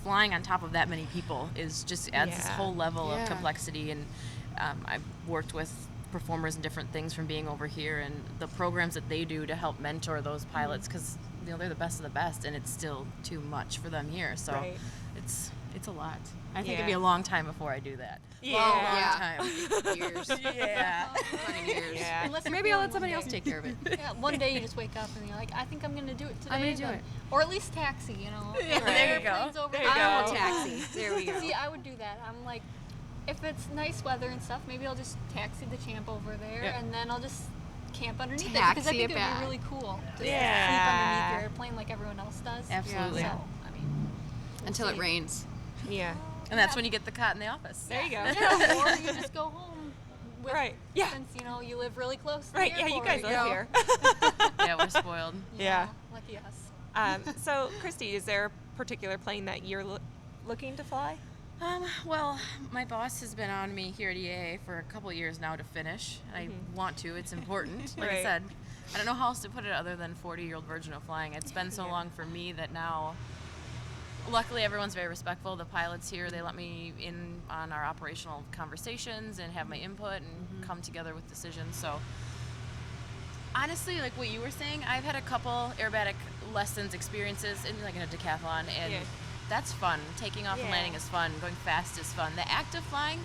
flying on top of that many people is just adds this Yeah. whole level Yeah. of complexity. And I've worked with performers and different things from being over here, and the programs that they do to help mentor those pilots, because they're the best of the best, and it's still too much for them here. So Right. it's a lot. I think Yeah. it'd be a long time before I do that. Yeah. Long Yeah. time. Years. Yeah. Fucking years. Yeah. Unless Or you're maybe I'll feeling let somebody one else day. take care of it. Yeah, one day you just wake up and you're like, I think I'm gonna do it today. I'm gonna do then- it. Or at least taxi, you know. Yeah, If there you go. airplane's over There you there, go. I I'll will taxi. There we go. See, I would do that. I'm like, if it's nice weather and stuff, maybe I'll just taxi the Champ over there, Yeah. and then I'll just camp underneath it, Taxi because I think it it would back. be really cool to Yeah. sleep underneath your airplane like everyone else does. Absolutely. So, I mean, we'll Until it see. rains. Yeah. And that's when you get the cot in the office. There you go. Yeah, or you just go home. With, Right. Yeah. Since you live really close. To Right. the Yeah, you airport, guys live know? here. Yeah, we're spoiled. Yeah. Lucky us. So, Kristy, is there a particular plane that you're looking to fly? Well, my boss has been on me here at EAA for a couple of years now to finish. I want to. It's important. Like I Right. said, I don't know how else to put it other than 40-year-old virgin of flying. It's been so long for me that now, luckily, everyone's very respectful. The pilots here, they let me in on our operational conversations and have my input and come together with decisions. So, honestly, like what you were saying, I've had a couple aerobatic lessons, experiences in like in a decathlon, and Yeah. that's fun. Taking off and Yeah. landing is fun. Going fast is fun. The act of flying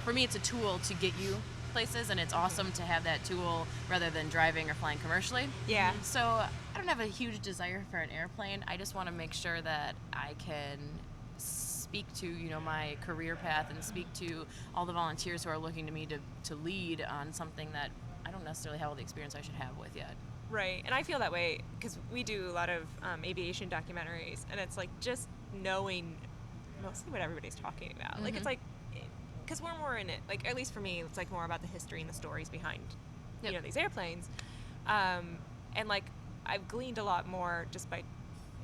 for me, it's a tool to get you places, and it's awesome to have that tool rather than driving or flying commercially. Yeah. So I don't have a huge desire for an airplane. I just want to make sure that I can speak to, my career path and speak to all the volunteers who are looking to me to lead on something that I don't necessarily have all the experience I should have with yet. Right, and I feel that way because we do a lot of aviation documentaries, and it's like just knowing mostly what everybody's talking about. Like, it's like, because we're more in it, like, at least for me, it's like more about the history and the stories behind, these airplanes. And like, I've gleaned a lot more just by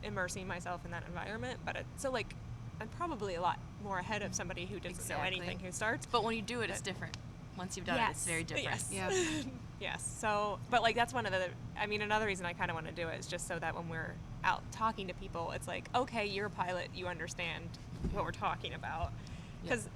immersing myself in that environment, but so like, I'm probably a lot more ahead of somebody who doesn't know anything who starts. But when you do it, it's different. Once you've done it, it's very different. Yes. Yeah. Yes. So, but like, that's one of another reason I kind of want to do it is just so that when we're out talking to people, it's like, okay, you're a pilot, you understand what we're talking about. Because,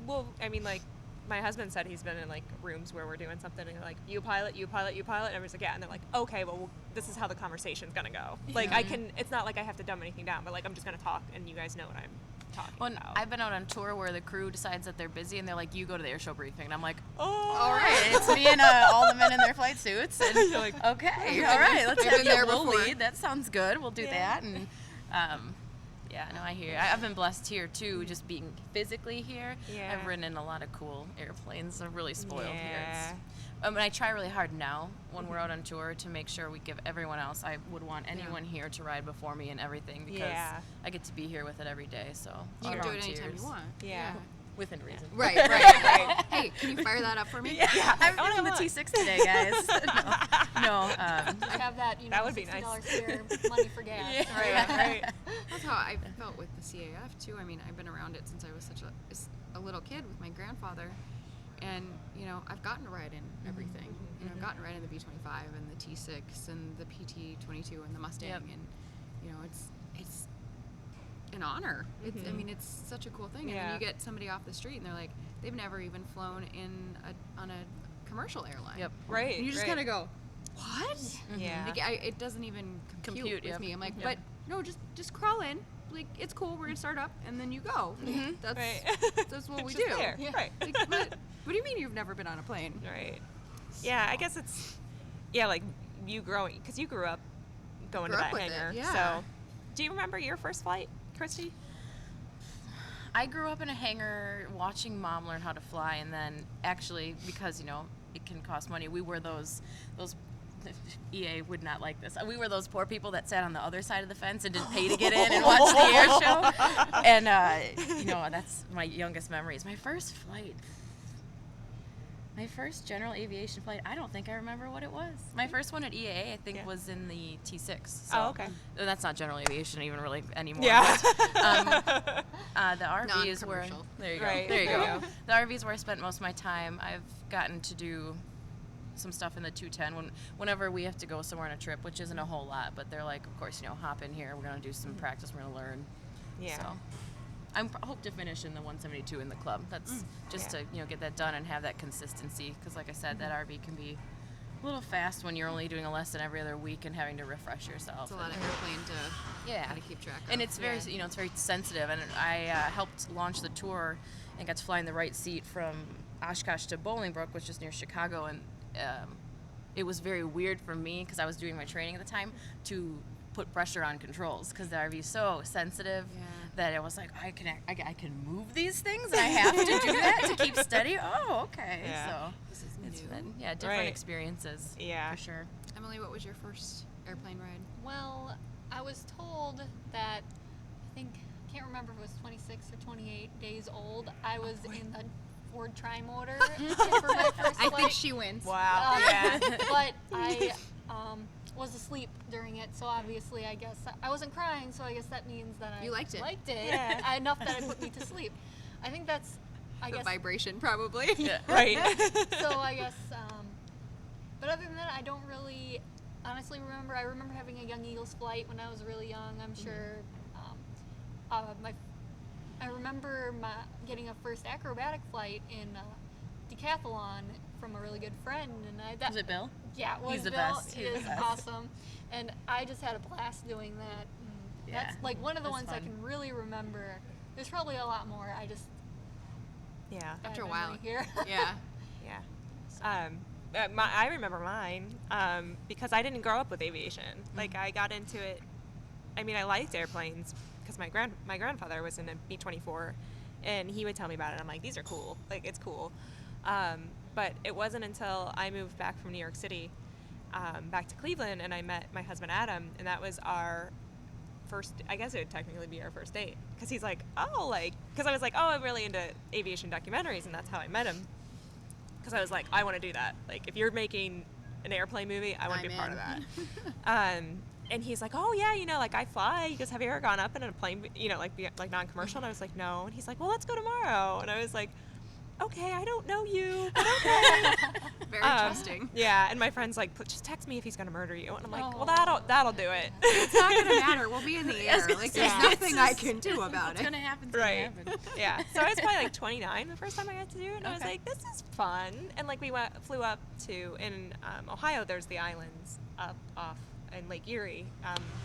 like, my husband said he's been in like rooms where we're doing something and they're like, you pilot, and everybody's like, yeah, and they're like, okay, well, this is how the conversation's gonna go. Like, it's not like I have to dumb anything down, but like, I'm just gonna talk and you guys know what I'm talking about. I've been out on tour where the crew decides that they're busy and they're like, you go to the airshow briefing, and I'm like, oh, all right, it's me and all the men in their flight suits, and you're like, okay, all right, let's I've have been you there we'll before. lead. That sounds good. We'll do that, and I hear. I've been blessed here too, just being physically here. Yeah. I've ridden in a lot of cool airplanes. I'm really spoiled here. Yeah. And I try really hard now when we're out on tour to make sure we give everyone else. I would want anyone here to ride before me and everything because I get to be here with it every day. So You can do it anytime volunteers. you want. Yeah. Within reason. Right. Hey, can you fire that up for me? Yeah, I'm doing the T6 today, guys. No. I have that, That would be $60 nice. spare money for gas. Right. That's how I felt with the CAF too. I mean, I've been around it since I was such a little kid with my grandfather, and I've gotten to ride in everything. I've gotten to ride in the B-25 and the T6 and the PT-22 and the Mustang, and it's an honor. It's I mean, it's such a cool thing. And then you get somebody off the street and they're like, they've never even flown on a commercial airline. Yep. Right. And you just kind of go, what? Yeah. Like, it doesn't even compute with me. I'm like, but no, just crawl in. Like, it's cool. We're gonna start up, and then you go. That's that's what we do. There. Yeah. Right. Like, what do you mean you've never been on a plane? Right. Yeah, I guess it's like you growing because you grew up going Grew to up that with it, hangar. yeah. So, do you remember your first flight, Kristy? I grew up in a hangar watching Mom learn how to fly, and then actually, because it can cost money, we were those EA would not like this. We were those poor people that sat on the other side of the fence and didn't pay to get in and watch the air show. And that's my youngest memories. My first flight. My first general aviation flight, I don't think I remember what it was. My first one at EAA, I think, was in the T6. So Oh, okay. That's not general aviation even really anymore. Yeah. But, the RVs were. Non-commercial. There you go. Right. There you There you go. go. The RVs where I spent most of my time. I've gotten to do some stuff in the 210 whenever we have to go somewhere on a trip, which isn't a whole lot, but they're like, of course, hop in here. We're gonna do some practice. We're gonna learn. Yeah. So I hope to finish in the 172 in the club. That's just Yeah. to get that done and have that consistency. Because like I said, that RV can be a little fast when you're only doing a lesson every other week and having to refresh yourself. It's a lot of airplane to kind of keep track of. And it's very it's very sensitive. And I helped launch the tour and got to fly in the right seat from Oshkosh to Bolingbrook, which is near Chicago, and it was very weird for me because I was doing my training at the time to put pressure on controls because the RV is so sensitive that it was like I can move these things and I have to do that to keep steady. Oh, okay. Yeah. So This is it's new. been different Right. experiences. Yeah. For sure. Emily, what was your first airplane ride? Well, I was told that I can't remember if it was 26 or 28 days old. I was in the Ford Tri-Motor for my first I flight. think she wins. Wow. Yeah. But I was asleep during it, so obviously I guess I wasn't crying, so I guess that means that I You liked it. Yeah. enough that it put me to sleep. I think that's, I The guess, vibration, probably. Yeah. Right. so I guess, but other than that, I don't really honestly remember. I remember having a Young Eagles flight when I was really young, I'm sure. I remember getting a first acrobatic flight in decathlon from a really good friend, and Was it Bill? Yeah, it was He's the Bill. best. It He's the is best. awesome, and I just had a blast doing that. And that's like one of the That's ones I fun. can really remember. There's probably a lot more. I just Yeah. Yeah. After a bad while. memory here. Yeah. Yeah. I remember mine because I didn't grow up with aviation. Like, I got into it. I mean, I liked airplanes because my grandfather was in a B-24, and he would tell me about it. I'm like, these are cool. Like, it's cool. But it wasn't until I moved back from New York City back to Cleveland, and I met my husband Adam, and that was our first, I guess it would technically be our first date, because he's like, oh, like, because I was like, oh, I'm really into aviation documentaries, and that's how I met him, because I was like, I want to do that. Like, if you're making an airplane movie, I want to be part of that. And he's like, oh yeah, you know, like I fly. He goes, have you ever gone up in a plane, you know, like non-commercial? And I was like, no. And he's like, well, let's go tomorrow. And I was like, okay, I don't know you, but okay. Very trusting. Yeah, and my friend's like, just text me if he's gonna murder you. And I'm like, well, Aw. that'll do it. It's not gonna matter. We'll be in the air. Like, there's Yeah. nothing I can do about What's it. gonna happen? Right. Yeah. So I was probably like 29 the first time I got to do it, and I was Okay. like, this is fun. And like we flew up to in Ohio. There's the islands up off in Lake Erie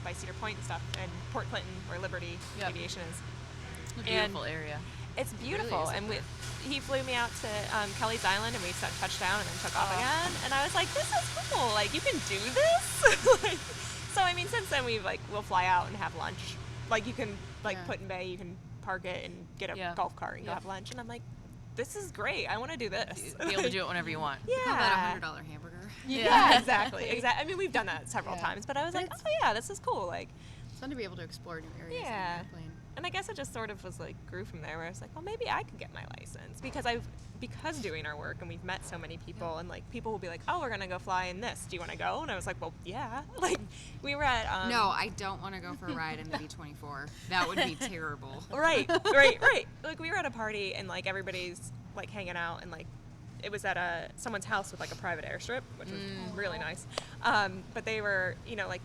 by Cedar Point and stuff, and Port Clinton, where Liberty Yep. Aviation is. A beautiful area. It's beautiful, is and he flew me out to Kelly's Island, and we touched down and then took off again. And I was like, "This is cool! Like, you can do this!" Like, so I mean, since then we'll fly out and have lunch. Like, you can put in bay, you can park it and get a golf cart and go have lunch. And I'm like, "This is great! I want to do this." Be able to do it whenever you want. Yeah. Call that a $100 hamburger. Yeah, exactly. I mean, we've done that several Yeah. times, but I was But like, "Oh yeah, this is cool!" Like, It's fun to be able to explore new areas in Yeah. an airplane. and I guess it just sort of was like grew from there, where I was like, well, maybe I could get my license because doing our work and we've met so many people, and like people will be like, oh, we're gonna go fly in this. Do you want to go? And I was like, well, yeah. Like we were at No, I don't want to go for a ride in the B-24. That would be terrible. right. Like we were at a party and like everybody's like hanging out, and like it was at someone's house with like a private airstrip, which was really nice. But they were, you know, like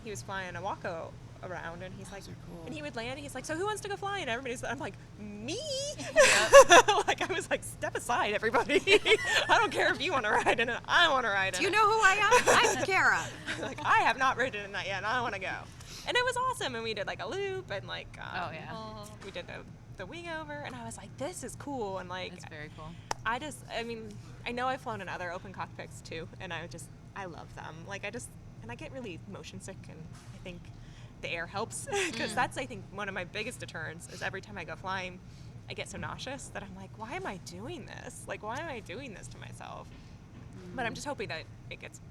he was flying a Waco around, and he's like, and he would land, and he's like, so who wants to go fly? And I'm like, me? Like I was like, step aside, everybody. I don't care if you want to ride in it. I want to ride in it. Do you know who I am? I'm Kara. Like I have not ridden in that yet, and I want to go. And it was awesome, and we did like a loop, and like we did the wing over, and I was like, this is cool, and like It's very cool. I mean, I know I've flown in other open cockpits too, and I love them. Like and I get really motion sick, and I think the air helps, because that's, I think, one of my biggest deterrents is every time I go flying, I get so nauseous that I'm like, why am I doing this? Like, why am I doing this to myself? But I'm just hoping that it gets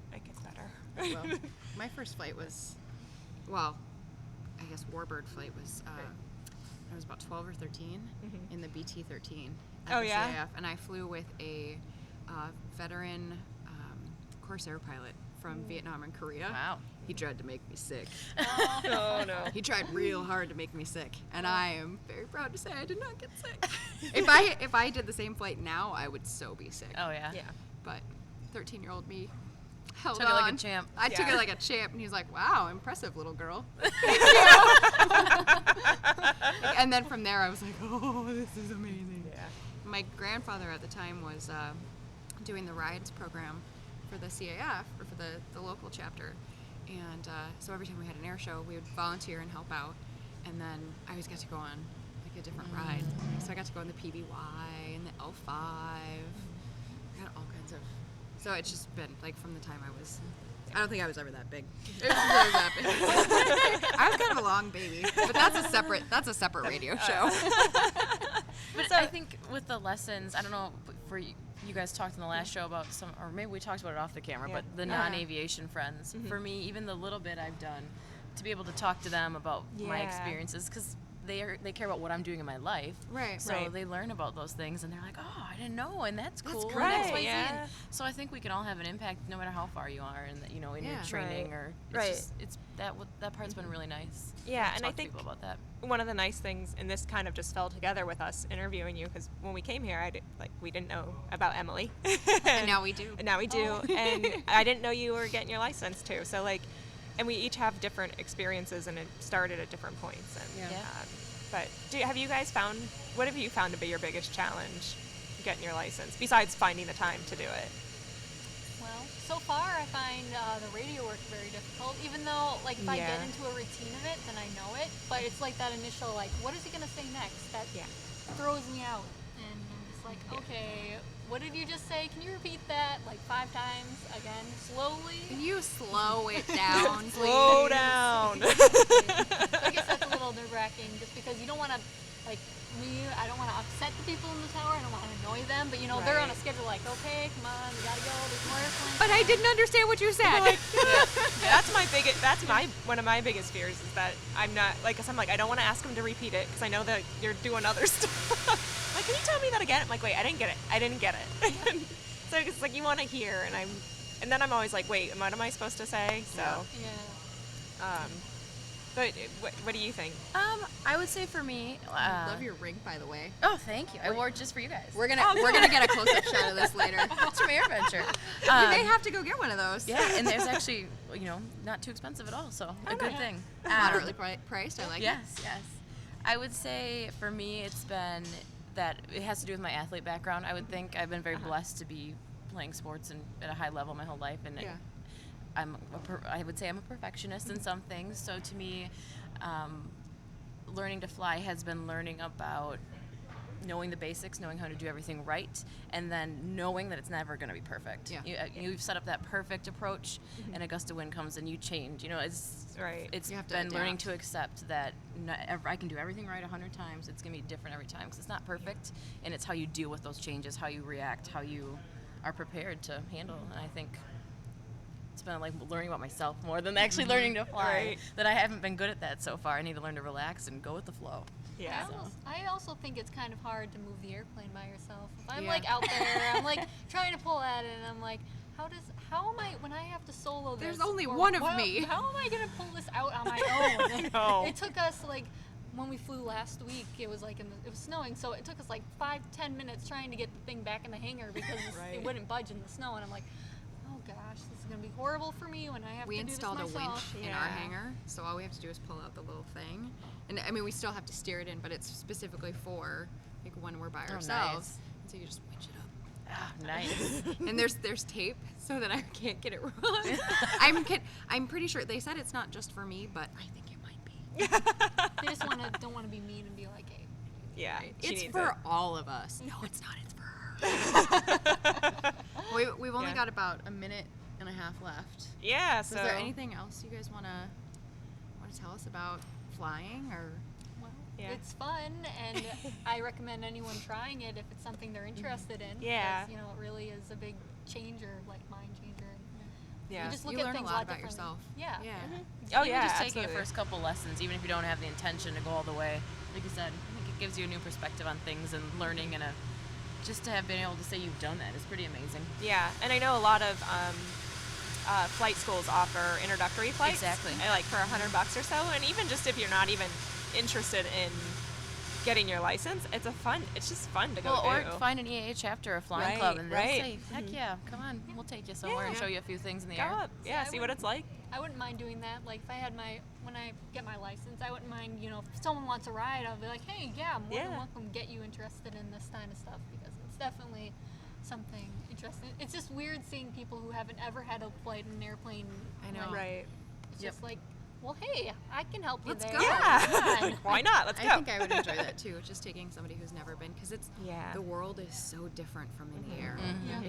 better. Well, my first flight was, well, I guess Warbird flight was, I was about 12 or 13 in the BT-13 at Oh, the yeah? CAF, and I flew with a veteran Corsair pilot from Vietnam and Korea. Wow. He tried to make me sick. Oh no. He tried real hard to make me sick, and I am very proud to say I did not get sick. If I did the same flight now, I would so be sick. Oh yeah. Yeah. But 13-year-old me held Took on. it like a champ. I took Yeah. it like a champ, and he's like, "Wow, impressive, little girl." And then from there, I was like, "Oh, this is amazing." Yeah. My grandfather at the time was doing the rides program for the CAF, or for the local chapter, and so every time we had an air show, we would volunteer and help out, and then I always got to go on like a different ride. So I got to go on the PBY and the L5. I got all kinds of. So it's just been like from the time I was. I don't think I was ever that big. I was kind of a long baby, but that's a separate radio show. But I think with the lessons, I don't know, for you guys talked in the last show about some, or maybe we talked about it off the camera, Yeah. but the non-aviation friends. For me, even the little bit I've done, to be able to talk to them about my Yeah. experiences, because they care about what I'm doing in my life. Right. So Right. they learn about those things, and they're like, oh, I didn't know, and that's cool. great. And Right, XYZ. yeah. And so I think we can all have an impact no matter how far you are in in your Yeah. training, Right. or it's Right. just, that part's been really nice. Yeah, to and I talk to think people about that. one of the nice things, and this kind of just fell together with us interviewing you, because when we came here, we didn't know about Emily. And now we do. And now we do. And I didn't know you were getting your license too. So like, and we each have different experiences, and it started at different points. And Yeah. but have you guys found, what have you found to be your biggest challenge getting your license, besides finding the time to do it? Well, so far I find the radio work very difficult, even though like if I get Yeah. into a routine of it, then I know it. But it's like that initial like, what is he gonna say next? That Yeah. throws me out, and I'm just like, like, okay, what did you just say? Can you repeat that like 5 times again, slowly? Can you slow it down, please? Slow down. So I guess that's a little nerve-wracking, just because you don't want to, like me, I don't want to upset the people in the tower. I don't want to annoy them, but they're on a schedule. Like, okay, come on, we gotta go. There's more airplanes. But I didn't understand what you said. That's one of my biggest fears is that I'm not like, 'cause I'm like, I don't want to ask them to repeat it because I know that you're doing other stuff. Like, can you tell me that again? I'm like, wait, I didn't get it. So it's like you want to hear, and then I'm always like, wait, what am I supposed to say? So, Yeah. but what do you think? I would say for me, I love your ring, by the way. Oh, thank you. I wore it just for you guys. We're gonna get a close-up shot of this later. It's from Air Adventure. We may have to go get one of those. Yeah, and there's actually, not too expensive at all, so a good thing. Moderately priced. I like it. Yes. I would say for me, it's been that it has to do with my athlete background. I would think I've been very blessed to be playing sports and at a high level my whole life, and Yeah. I would say I'm a perfectionist in some things. So to me, learning to fly has been learning about knowing the basics, knowing how to do everything right, and then knowing that it's never going to be perfect. Yeah. You've set up that perfect approach, and a gust of wind comes and you change. It's Right. It's You have to been learning adapt. to accept that I can do everything right 100 times. It's going to be different every time because it's not perfect, and it's how you deal with those changes, how you react, how you are prepared to handle. And I think it's been like learning about myself more than actually learning to fly. Right. That I haven't been good at that so far. I need to learn to relax and go with the flow. Yeah. I also think it's kind of hard to move the airplane by yourself. If I'm Yeah. like out there, I'm like trying to pull at it, and I'm like, how am I, when I have to solo this? There's only or one of me. How am I gonna pull this out on my own? know. It took us like, when we flew last week, it was like it was snowing, so it took us like 5-10 minutes trying to get the thing back in the hangar because Right. it wouldn't budge in the snow, and I'm like, oh gosh, this is gonna be horrible for me when I have We to do installed this a winch myself. in our hangar, so all we have to do is pull out the little thing. And I mean, we still have to steer it in, but it's specifically for like when we're by ourselves. nice. And so you just winch it up. Ah, nice. And there's tape so that I can't get it wrong. I'm pretty sure they said it's not just for me, but I think it might be. They just don't want to be mean and be like, hey. Yeah. she It's needs for it. all of us. No, it's not. It's for her. We've only Yeah. got about a minute and a half left. Yeah. Is So. there anything else you guys want to tell us about flying or? Well, Yeah. it's fun, and I recommend anyone trying it if it's something they're interested in. Yeah. because, it really is a big changer, like mind changer. Yeah. You just look You at learn a things lot lot about differently. yourself. Yeah. Yeah. Oh Even yeah. just taking absolutely. your first couple lessons, even if you don't have the intention to go all the way, like you said, I think it gives you a new perspective on things and learning, and just to have been able to say you've done that is pretty amazing. Yeah, and I know a lot of flight schools offer introductory flights. Exactly. Like for $100 or so, and even just if you're not even interested in getting your license, it's just fun to go Or do. find an EAA chapter or flying Right, club, and they'll right. say, heck yeah, come on, we'll take you somewhere and Yeah. show you a few things in the Go air. up, yeah, I see what would- it's like. I wouldn't mind doing that. Like if I had when I get my license, I wouldn't mind, if someone wants a ride, I'll be like, hey, yeah, I'm more than Yeah. welcome to get you interested in this kind of stuff, because it's definitely something interesting. It's just weird seeing people who haven't ever had to flight in an airplane. I know. like, Right. It's Yep. just like, well, hey, I can help you Let's there. go. Yeah. Come on. Why not? Let's go. I think I would enjoy that too. Just taking somebody who's never been, because Yeah. the world is so different from in the air. Mhm. Yeah.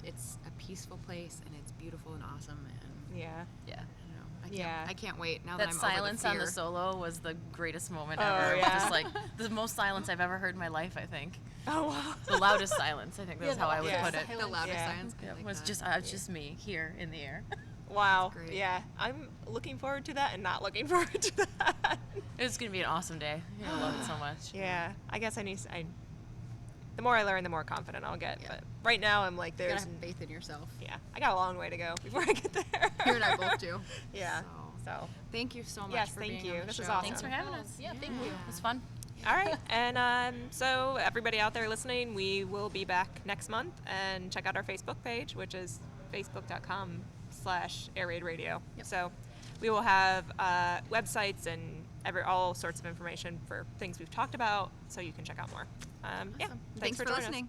It's a peaceful place, and it's beautiful and awesome, and Yeah. Yeah. I don't know. Yeah. I can't wait now That that I'm silence over on the the fear. solo was the greatest moment Oh, ever. yeah. Just like the most silence I've ever heard in my life, I think. Oh wow. The loudest silence, I think Yeah, that's how I would yeah. put it. The loudest Yeah. silence. I It like was that. just me here in the air. Wow. Great. Yeah. I'm looking forward to that and not looking forward to that. It's gonna be an awesome day. I love it so much. Yeah. I guess the more I learn, the more confident I'll get. Yeah. But right now I'm like, You gotta there's have faith in yourself. yeah, I got a long way to go before I get there. You and I both do. Yeah. So, So, thank you so much Yes, for thank being you. on the This show. is awesome. Thanks for having us. Yeah, thank you. It was fun. all right. And so everybody out there listening, we will be back next month, and check out our Facebook page, which is facebook.com/Air Raid Radio. Yep. So we will have websites and all sorts of information for things we've talked about, so you can check out more. Yeah. Awesome. Thanks for for joining us. listening.